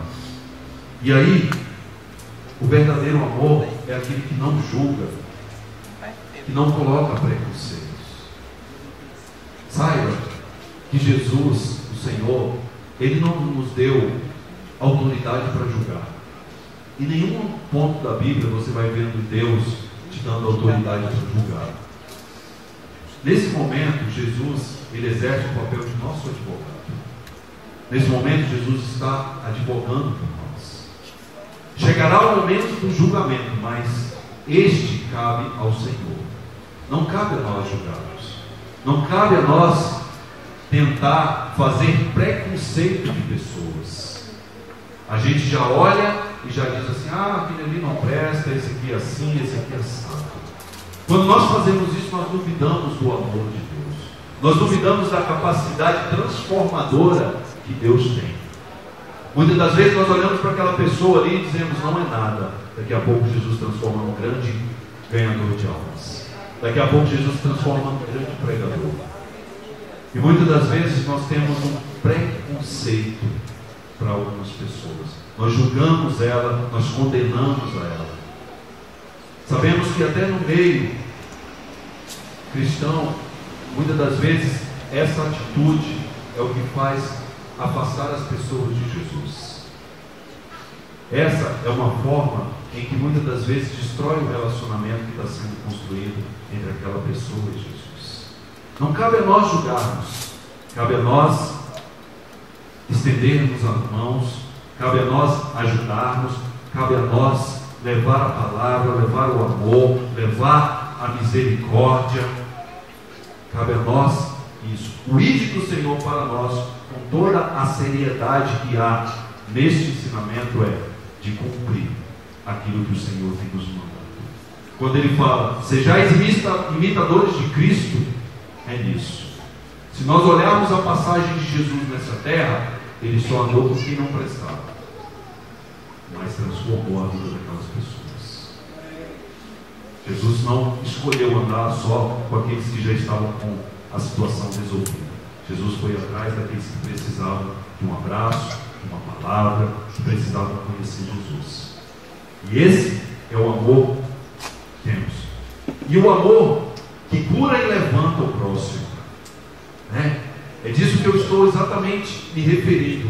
E aí, o verdadeiro amor é aquele que não julga, que não coloca preconceitos. Saiba que Jesus, o Senhor, Ele não nos deu autoridade para julgar. Em nenhum ponto da Bíblia você vai vendo Deus te dando autoridade para julgar. Nesse momento, Jesus, Ele exerce o papel de nosso advogado. Nesse momento, Jesus está advogando por nós. Chegará o momento do julgamento, mas este cabe ao Senhor. Não cabe a nós julgarmos. Não cabe a nós tentar fazer preconceito de pessoas. A gente já olha e já diz assim: ah, aquele ali não presta, esse aqui é assim, esse aqui é assado. Quando nós fazemos isso, nós duvidamos do amor de Deus. Nós duvidamos da capacidade transformadora que Deus tem. Muitas das vezes nós olhamos para aquela pessoa ali e dizemos, não é nada. Daqui a pouco Jesus transforma num grande ganhador de almas. Daqui a pouco Jesus transforma num grande pregador. E muitas das vezes nós temos um preconceito para algumas pessoas. Nós julgamos ela, nós condenamos a ela. Sabemos que até no meio cristão, muitas das vezes, essa atitude é o que faz afastar as pessoas de Jesus. Essa é uma forma em que muitas das vezes destrói o relacionamento que está sendo construído entre aquela pessoa e Jesus. Não cabe a nós julgarmos, cabe a nós estendermos as mãos, cabe a nós ajudarmos, cabe a nós levar a palavra, levar o amor, levar a misericórdia. Cabe a nós isso. O ide do Senhor para nós, com toda a seriedade que há neste ensinamento, é de cumprir aquilo que o Senhor tem nos mandado. Quando Ele fala, sejais imitadores de Cristo, é nisso. Se nós olharmos a passagem de Jesus nessa terra, Ele só andou com quem não prestava, mas transformou a vida daquelas pessoas. Jesus não escolheu andar só com aqueles que já estavam com a situação resolvida. Jesus foi atrás daqueles que precisavam de um abraço, de uma palavra, que precisavam conhecer Jesus. E esse é o amor que temos. E o amor que cura e levanta o próximo. É disso que eu estou exatamente me referindo.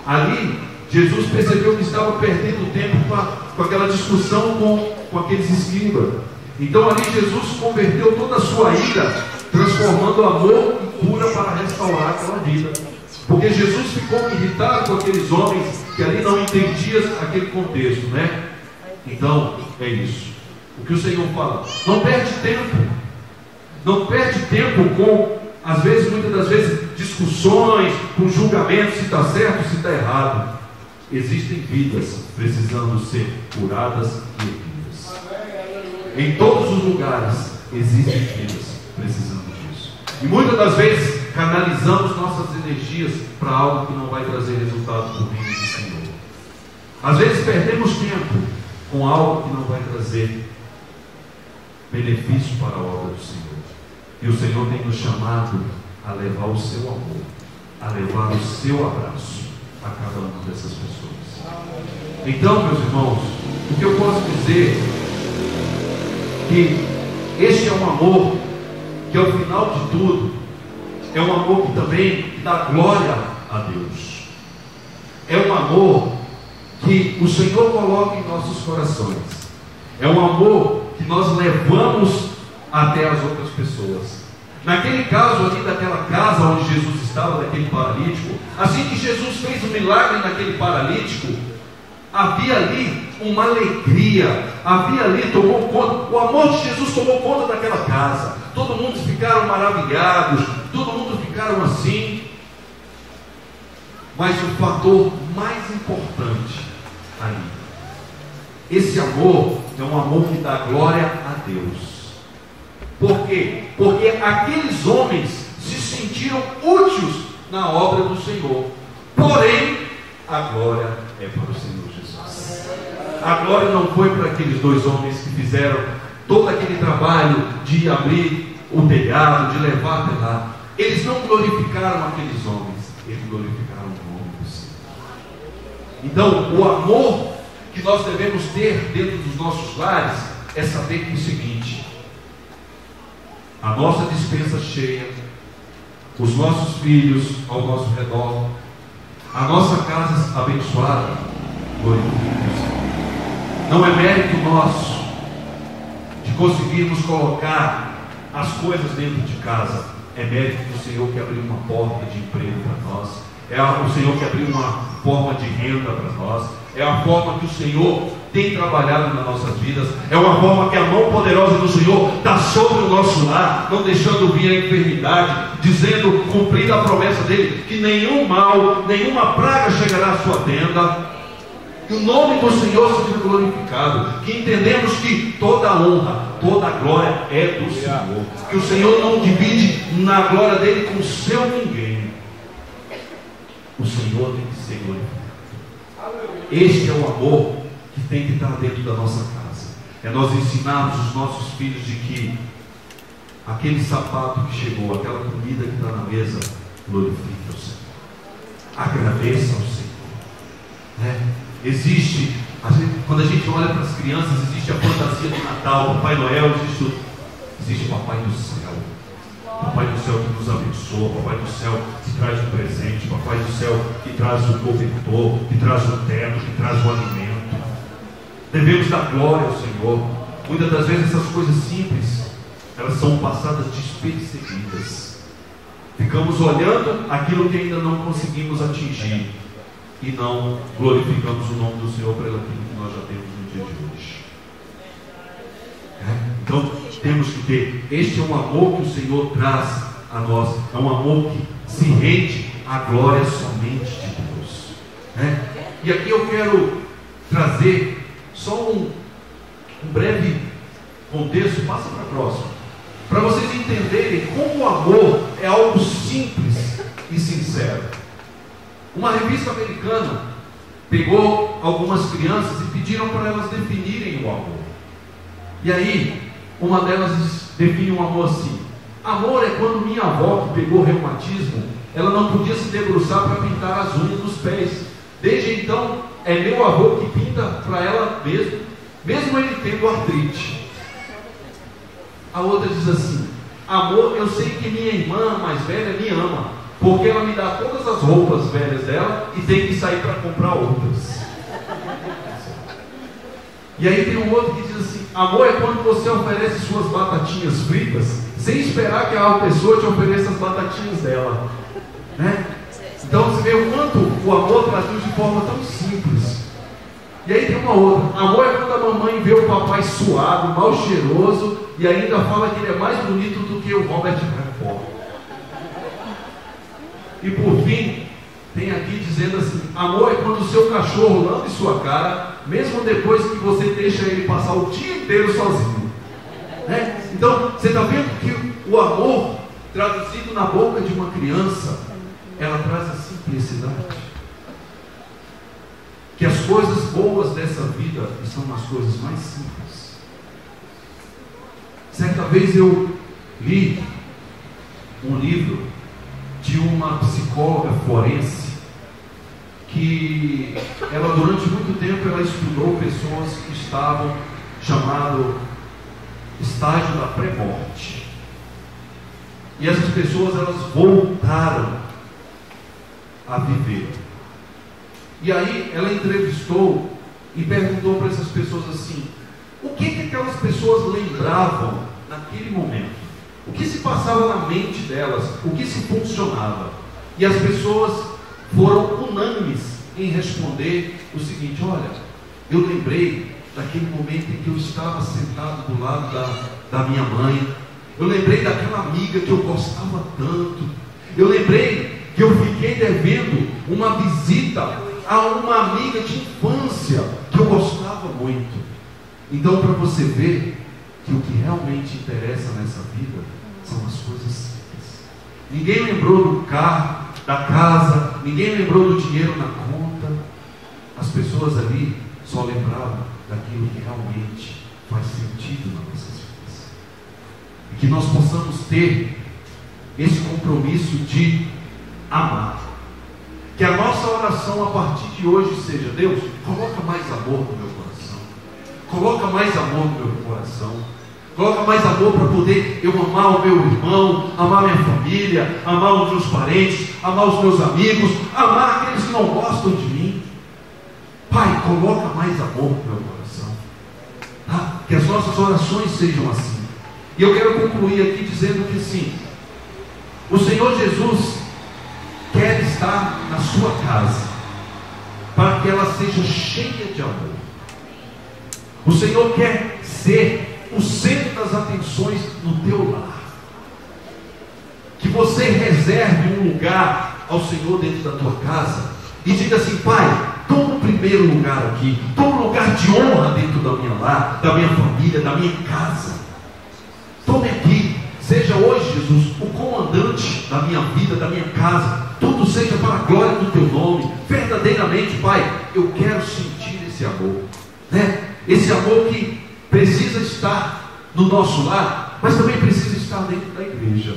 Ali, Jesus percebeu que estava perdendo tempo com aquela discussão com aqueles escribas. Então ali Jesus converteu toda a sua ira, transformando amor em cura para restaurar aquela vida. Porque Jesus ficou irritado com aqueles homens que ali não entendiam aquele contexto, né? Então, é isso. O que o Senhor fala, não perde tempo. Não perde tempo com, às vezes, muitas das vezes, discussões, com julgamentos, se está certo, se está errado. Existem vidas precisando ser curadas e erguidas. Em todos os lugares existem vidas precisando disso. E muitas das vezes canalizamos nossas energias para algo que não vai trazer resultado para o reino do Senhor. Às vezes perdemos tempo com algo que não vai trazer benefício para a obra do Senhor. E o Senhor tem nos chamado a levar o seu amor, a levar o seu abraço a cada uma dessas pessoas. Então, meus irmãos, o que eu posso dizer que este é um amor que, ao final de tudo, é um amor que também dá glória a Deus. É um amor que o Senhor coloca em nossos corações. É um amor que nós levamos até as outras pessoas. Naquele caso ali daquela casa onde Jesus estava, daquele paralítico, assim que Jesus fez o milagre naquele paralítico, havia ali uma alegria, havia ali, tomou conta, o amor de Jesus tomou conta daquela casa. Todo mundo ficaram maravilhados, todo mundo ficaram assim. Mas o fator mais importante ali, esse amor é um amor que dá glória a Deus. Por quê? Porque aqueles homens se sentiram úteis na obra do Senhor. Porém, a glória é para o Senhor Jesus. A glória não foi para aqueles dois homens que fizeram todo aquele trabalho de abrir o telhado, de levar até lá. Eles não glorificaram aqueles homens, eles glorificaram o nome do Senhor. Então, o amor que nós devemos ter dentro dos nossos lares é saber que é o seguinte: a nossa despensa cheia, os nossos filhos ao nosso redor, a nossa casa abençoada, glorifique o Senhor. Não é mérito nosso de conseguirmos colocar as coisas dentro de casa, é mérito do Senhor que abriu uma porta de emprego para nós, é o Senhor que abriu uma forma de renda para nós, é a forma que o Senhor tem trabalhado nas nossas vidas, é uma forma que a mão poderosa do Senhor está sobre o nosso lar, não deixando vir a enfermidade, dizendo, cumprindo a promessa dele, que nenhum mal, nenhuma praga chegará à sua tenda. que o nome do Senhor seja glorificado, que entendemos que toda a honra, toda a glória é do Senhor, que o Senhor não divide na glória dele com o seu ninguém. O Senhor tem que ser glorificado. Este é o amor que tem que estar dentro da nossa casa. É nós ensinarmos os nossos filhos de que aquele sapato que chegou, aquela comida que está na mesa, glorifica o Senhor, agradeça ao Senhor. Existe, quando a gente olha para as crianças, existe a fantasia do Natal, Papai Noel, existe o Papai do Céu. Papai do Céu que nos abençoa, Papai do Céu que traz o presente, Papai do Céu que traz o cobertor, que traz o teto, que traz o alimento. Devemos dar glória ao Senhor. Muitas das vezes essas coisas simples, elas são passadas despercebidas. Ficamos olhando aquilo que ainda não conseguimos atingir e não glorificamos o nome do Senhor pelo aquilo que nós já temos no dia de hoje. Então temos que ter, este é um amor que o Senhor traz a nós, é um amor que se rende à glória somente de Deus. E aqui eu quero trazer só um breve contexto, passa para a próxima, para vocês entenderem como o amor é algo simples e sincero. Uma revista americana pegou algumas crianças e pediram para elas definirem o amor. E aí, uma delas define o amor assim: amor é quando minha avó, que pegou reumatismo, ela não podia se debruçar para pintar as unhas dos pés. Desde então, é meu avô que pinta para ela mesmo ele tendo artrite. A outra diz assim: amor, eu sei que minha irmã mais velha me ama, porque ela me dá todas as roupas velhas dela e tem que sair para comprar outras. E aí tem um outro que diz assim: amor é quando você oferece suas batatinhas fritas sem esperar que a pessoa te ofereça as batatinhas dela, Então você vê o quanto o amor traduz de forma tão simples. E aí tem uma outra: amor é quando a mamãe vê o papai suado, mal cheiroso e ainda fala que ele é mais bonito do que o Robert Redford. E por fim, tem aqui dizendo assim: amor é quando o seu cachorro lambe sua cara, mesmo depois que você deixa ele passar o dia inteiro sozinho. Então, você está vendo que o amor, traduzido na boca de uma criança, ela traz a simplicidade. Que as coisas boas dessa vida são as coisas mais simples. Certa vez eu li um livro de uma psicóloga forense que ela, durante muito tempo, ela estudou pessoas que estavam chamado estágio da pré-morte. E essas pessoas, elas voltaram a viver. E aí ela entrevistou e perguntou para essas pessoas assim: o que aquelas pessoas lembravam naquele momento? O que se passava na mente delas? O que se funcionava? E as pessoas foram unânimes em responder o seguinte: olha, eu lembrei daquele momento em que eu estava sentado do lado da minha mãe. Eu lembrei daquela amiga que eu gostava tanto. Eu lembrei que eu fiquei devendo uma visita a uma amiga de infância que eu gostava muito. Então, para você ver que o que realmente interessa nessa vida são as coisas simples. Ninguém lembrou do carro, da casa, ninguém lembrou do dinheiro na conta. As pessoas ali só lembravam daquilo que realmente faz sentido nas nossas vidas. E que nós possamos ter esse compromisso de amar. Que a nossa oração a partir de hoje seja: Deus, coloca mais amor no meu coração. Coloca mais amor no meu coração. Coloca mais amor para poder eu amar o meu irmão, amar minha família, amar os meus parentes, amar os meus amigos, amar aqueles que não gostam de mim. Pai, coloca mais amor no meu coração. Tá? Que as nossas orações sejam assim. E eu quero concluir aqui dizendo que sim, o Senhor Jesus quer estar na sua casa, para que ela seja cheia de amor. O Senhor quer ser o centro das atenções no teu lar. Que você reserve um lugar ao Senhor dentro da tua casa e diga assim: Pai, toma o primeiro lugar aqui, toma um lugar de honra dentro da minha lar, da minha família, da minha casa. Tome aqui, seja hoje, Jesus, o comandante da minha vida, da minha casa. Tudo seja para a glória do teu nome. Verdadeiramente, Pai, eu quero sentir esse amor, né? Esse amor que precisa estar no nosso lar, mas também precisa estar dentro da igreja,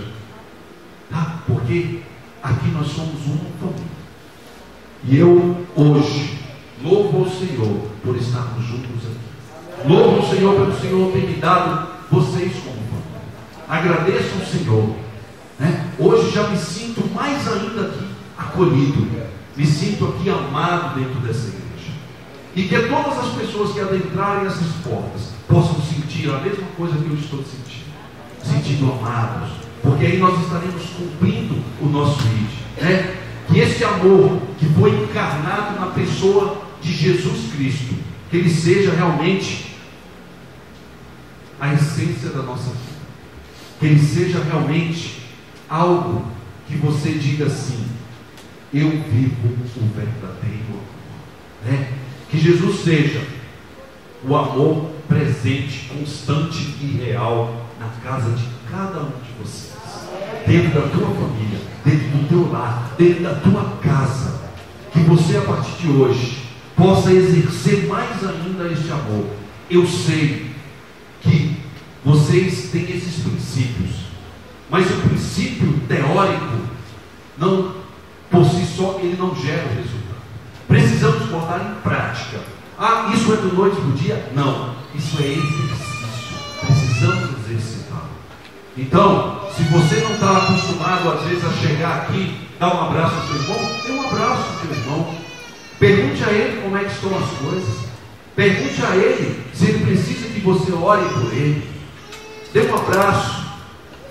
tá? Porque aqui nós somos uma família. E eu hoje louvo ao Senhor por estarmos juntos aqui. Louvo ao Senhor pelo Senhor ter me dado vocês como família. Agradeço ao Senhor, né? Hoje já me sinto mais ainda aqui acolhido, me sinto aqui amado dentro dessa igreja. E que todas as pessoas que adentrarem essas portas possam sentir a mesma coisa que eu estou sentindo amados, porque aí nós estaremos cumprindo o nosso ID, né? Que esse amor que foi encarnado na pessoa de Jesus Cristo, que ele seja realmente a essência da nossa vida, que ele seja realmente algo que você diga assim: eu vivo o verdadeiro amor, né? Que Jesus seja o amor presente, constante e real na casa de cada um de vocês, dentro da tua família, dentro do teu lar, dentro da tua casa. Que você, a partir de hoje, possa exercer mais ainda este amor. Eu sei que vocês têm esses princípios, mas o princípio teórico, não, por si só, ele não gera o resultado. Precisamos botar em prática. Ah, isso é do noite para o dia? Não, isso é exercício. Precisamos exercitar. Então, se você não está acostumado às vezes a chegar aqui, dar um abraço ao seu irmão, dê um abraço ao seu irmão. Pergunte a ele como é que estão as coisas. Pergunte a ele se ele precisa que você ore por ele. Dê um abraço.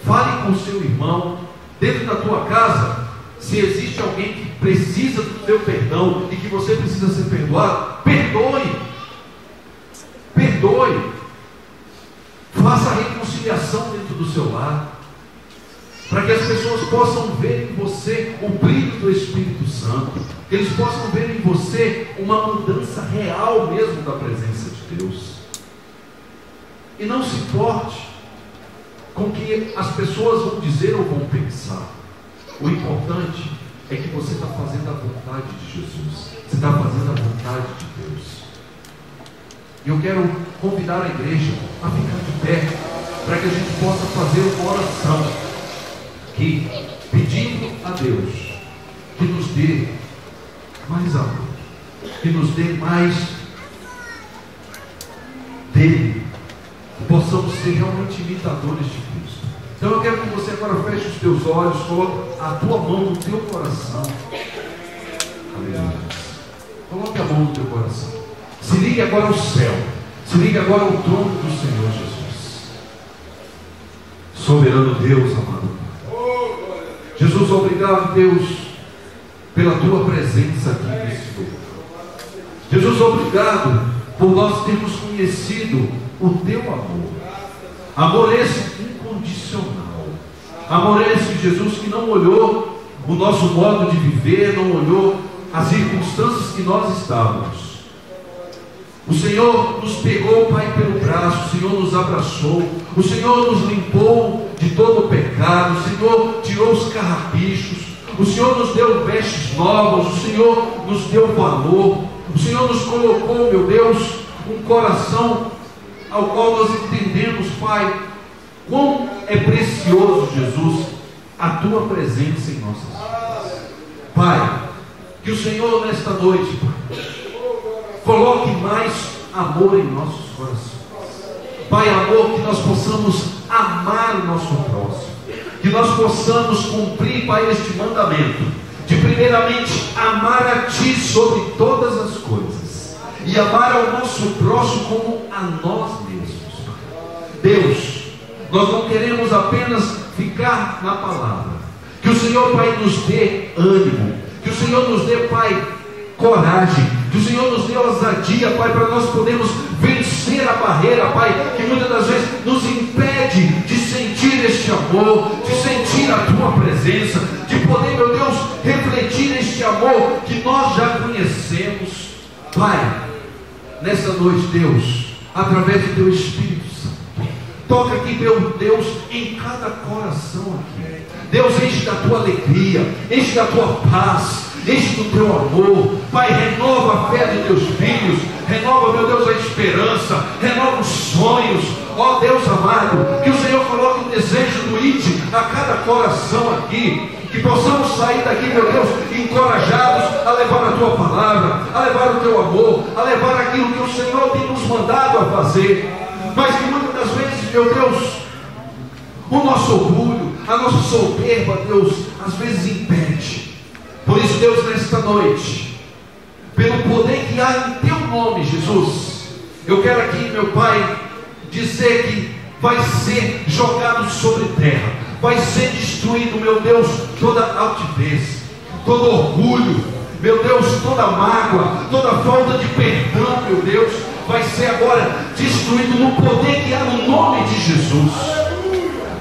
Fale com o seu irmão. Dentro da tua casa, se existe alguém que precisa do teu perdão e que você precisa ser perdoado, perdoe. Perdoe. Faça a reconciliação dentro do seu lar, para que as pessoas possam ver em você o brilho do Espírito Santo, que eles possam ver em você uma mudança real mesmo da presença de Deus. E não se importe com o que as pessoas vão dizer ou vão pensar. O importante é que você está fazendo a vontade de Jesus, você está fazendo a vontade de Deus. E eu quero convidar a igreja a ficar de pé, para que a gente possa fazer uma oração, que, pedindo a Deus que nos dê mais amor, que nos dê mais dele, que possamos ser realmente imitadores de Cristo. Então eu quero que você agora feche os teus olhos, coloque a tua mão no teu coração. Aleluia. Coloque a mão no teu coração. Se ligue agora ao céu. Se ligue agora ao trono do Senhor Jesus. Soberano Deus, amado Pai. Jesus, obrigado, Deus, pela tua presença aqui nesse lugar. Jesus, obrigado por nós termos conhecido o teu amor. Amor esse incondicional. Amor esse, Jesus, que não olhou o nosso modo de viver, não olhou as circunstâncias que nós estávamos. O Senhor nos pegou, Pai, pelo braço, o Senhor nos abraçou, o Senhor nos limpou de todo o pecado, o Senhor tirou os carrapichos, o Senhor nos deu vestes novas, o Senhor nos deu valor, o Senhor nos colocou, meu Deus, um coração ao qual nós entendemos, Pai, quão é precioso, Jesus, a tua presença em nossas vidas. Pai, que o Senhor nesta noite, Pai, coloque mais amor em nossos corações. Pai, amor, que nós possamos amar o nosso próximo, que nós possamos cumprir, Pai, este mandamento de primeiramente amar a Ti sobre todas as coisas e amar ao nosso próximo como a nós mesmos. Deus, nós não queremos apenas ficar na palavra. Que o Senhor, Pai, nos dê ânimo, que o Senhor nos dê, Pai, coragem, que o Senhor nos dê ousadia, Pai, para nós podermos vencer a barreira, Pai, que muitas das vezes nos impede de sentir este amor, de sentir a tua presença, de poder, meu Deus, refletir este amor que nós já conhecemos. Pai, nessa noite, Deus, através do Teu Espírito Santo, toca aqui, meu Deus, em cada coração aqui. Deus, enche da Tua alegria, enche da Tua paz, enche do Teu amor. Pai, renova a fé dos Teus filhos, renova, meu Deus, a esperança, renova os sonhos. Ó Deus amado, que o Senhor coloque um desejo do ide a cada coração aqui, que possamos sair daqui, meu Deus, encorajados a levar a Tua palavra, a levar o Teu amor, a levar aquilo que o Senhor tem nos mandado a fazer. Mas que muitas das vezes, meu Deus, o nosso orgulho, a nossa soberba, Deus, às vezes impede. Por isso, Deus, nesta noite, pelo poder que há em Teu nome, Jesus, eu quero aqui, meu Pai, dizer que vai ser jogado sobre terra, vai ser destruído, meu Deus, toda altivez, todo orgulho, meu Deus, toda mágoa, toda falta de perdão, meu Deus, vai ser agora destruído no poder que há no nome de Jesus.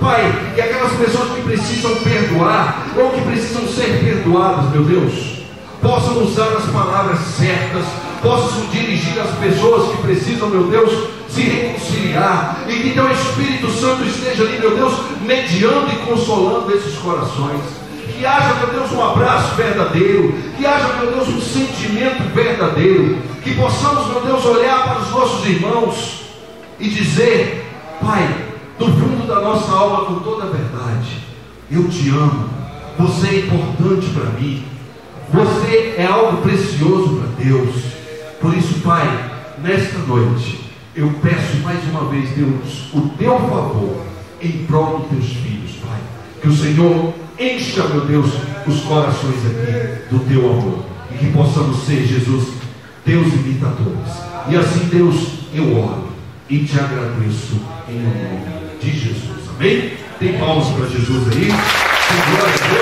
Pai, que aquelas pessoas que precisam perdoar, ou que precisam ser perdoadas, meu Deus, possam usar as palavras certas, possam dirigir as pessoas que precisam, meu Deus, se reconciliar, e que Teu Espírito Santo esteja ali, meu Deus, mediando e consolando esses corações. Que haja, meu Deus, um abraço verdadeiro, que haja, meu Deus, um sentimento verdadeiro, que possamos, meu Deus, olhar para os nossos irmãos e dizer: Pai, do fundo da nossa alma, com toda a verdade, eu Te amo, Você é importante para mim, Você é algo precioso para Deus. Por isso, Pai, nesta noite, eu peço mais uma vez, Deus, o Teu favor em prol dos Teus filhos, Pai. Que o Senhor encha, meu Deus, os corações aqui do Teu amor, e que possamos ser, Jesus, Teus imitadores. E assim, Deus, eu oro e Te agradeço em nome de Jesus. Amém? Tem palmas para Jesus aí? Glória a Deus.